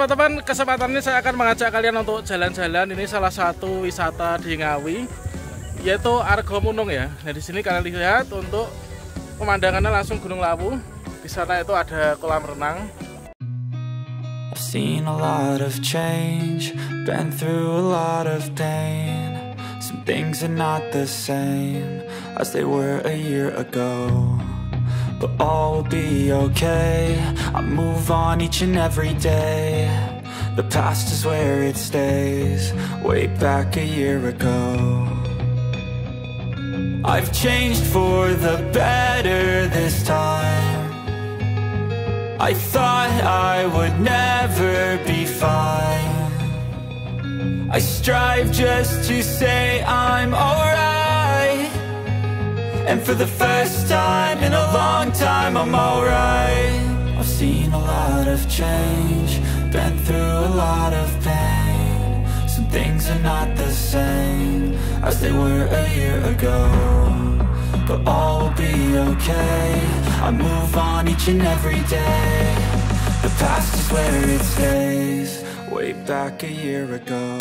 teman-teman, kesempatan ini saya akan mengajak kalian untuk jalan-jalan. Ini salah satu wisata di Ngawi, yaitu Argo Munung ya. Nah di sini kalian lihat untuk pemandangannya langsung Gunung Lawu. Di sana itu ada kolam renang. I've seen a lot of change, been through a lot of pain. Some things are not the same as they were a year ago, but all will be okay. I move on each and every day. The past is where it stays, way back a year ago. I've changed for the better this time. I thought I would never be fine. I strive just to say I'm alright, and for the first time in a long time I'm alright. I've seen a lot of change, been through a lot of pain. Some things are not the same as they were a year ago, but all will be okay. I move on each and every day. The past is where it stays, way back a year ago.